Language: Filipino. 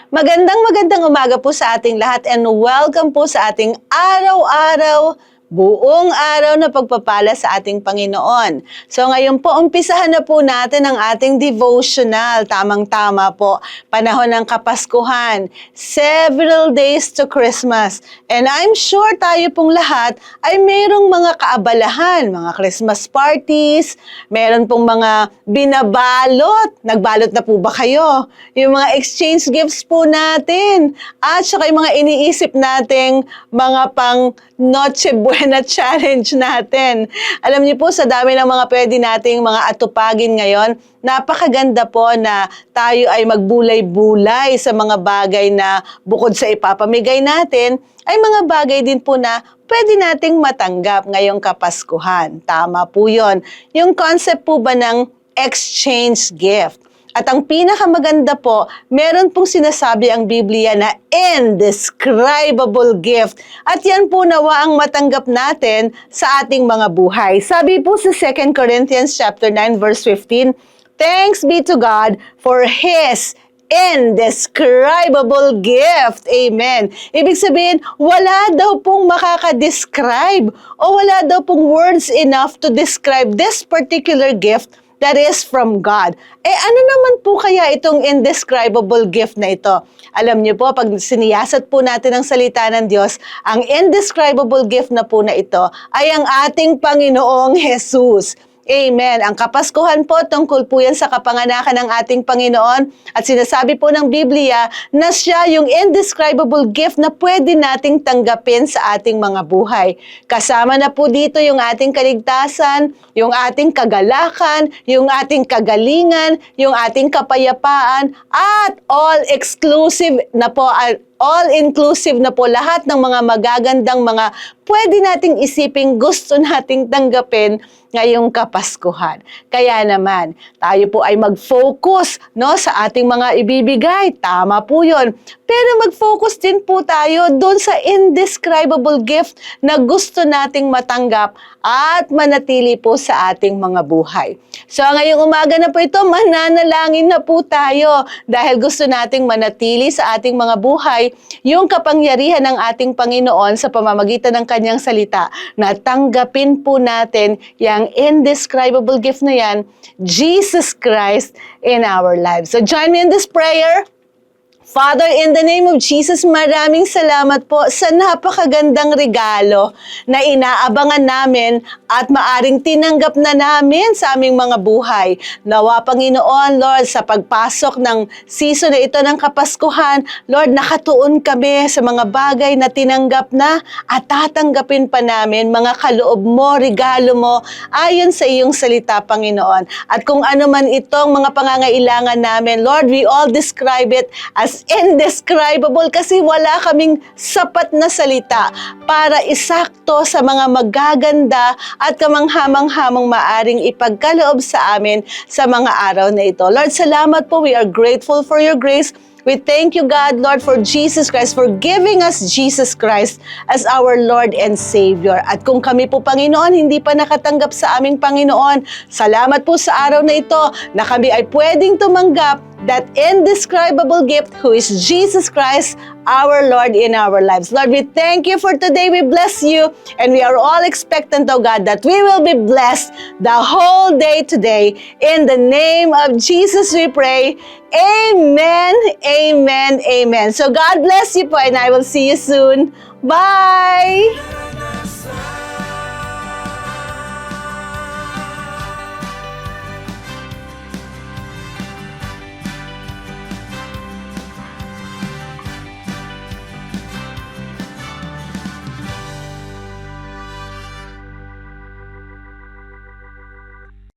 Magandang umaga po sa ating lahat and welcome po sa ating araw-araw, buong araw na pagpapala sa ating Panginoon. So ngayon po, umpisahan na po natin ang ating devotional. Tamang-tama po, panahon ng Kapaskuhan, several days to Christmas. And I'm sure tayo pong lahat ay mayroong mga kaabalahan, mga Christmas parties, meron pong mga binabalot. Nagbalot na po ba kayo? Yung mga exchange gifts po natin. At saka yung mga iniisip nating mga pang Noche Buena challenge natin. Alam niyo po, sa dami ng mga pwede nating mga atupagin ngayon, napakaganda po na tayo ay magbulay-bulay sa mga bagay na bukod sa ipapamigay natin, ay mga bagay din po na pwede nating matanggap ngayong Kapaskuhan. Tama po yun. Yung concept po ba ng exchange gift? At ang pinakamaganda po, meron pong sinasabi ang Biblia na indescribable gift. At yan po nawa ang matanggap natin sa ating mga buhay. Sabi po sa 2 Corinthians chapter 9 verse 15, "Thanks be to God for His indescribable gift." Amen. Ibig sabihin, wala daw pong makaka-describe o wala daw pong words enough to describe this particular gift that is from God. Ano naman po kaya itong indescribable gift na ito? Alam niyo po, pag siniyasat po natin ang salita ng Diyos, ang indescribable gift na po na ito ay ang ating Panginoong Jesus. Amen. Ang Kapaskuhan po, tungkol po yan sa kapanganakan ng ating Panginoon. At sinasabi po ng Biblia na siya yung indescribable gift na pwede nating tanggapin sa ating mga buhay. Kasama na po dito yung ating kaligtasan, yung ating kagalakan, yung ating kagalingan, yung ating kapayapaan, at all-exclusive na po, all-inclusive na po lahat ng mga magagandang mga pwede nating isiping gusto nating tanggapin ngayong Kapaskuhan. Kaya naman, tayo po ay mag-focus sa ating mga ibibigay. Tama po yun. Pero mag-focus din po tayo doon sa indescribable gift na gusto nating matanggap at manatili po sa ating mga buhay. So ngayong umaga na po ito, mananalangin na po tayo dahil gusto nating manatili sa ating mga buhay yung kapangyarihan ng ating Panginoon sa pamamagitan ng kanyang salita na tanggapin po natin yung indescribable gift na yan, Jesus Christ in our lives. So join me in this prayer. Father, in the name of Jesus, maraming salamat po sa napakagandang regalo na inaabangan namin at maaring tinanggap na namin sa aming mga buhay. Nawa, Panginoon, Lord, sa pagpasok ng season na ito ng Kapaskuhan, Lord, nakatuon kami sa mga bagay na tinanggap na at tatanggapin pa namin, mga kaloob mo, regalo mo, ayon sa iyong salita, Panginoon. At kung ano man itong mga pangangailangan namin, Lord, we all describe it as indescribable kasi wala kaming sapat na salita para isakto sa mga magaganda at kamanghamang-hamang maaring ipagkaloob sa amin sa mga araw na ito. Lord, salamat po. We are grateful for your grace. We thank you, God, Lord, for Jesus Christ, for giving us Jesus Christ as our Lord and Savior. At kung kami po, Panginoon, hindi pa nakatanggap sa aming Panginoon, salamat po sa araw na ito na kami ay pwedeng tumanggap that indescribable gift who is Jesus Christ, our Lord in our lives. Lord, we thank you for today. We bless you and we are all expectant, oh God, that we will be blessed the whole day today. In the name of Jesus we pray. Amen, amen, amen. So God bless you po and I will see you soon. Bye!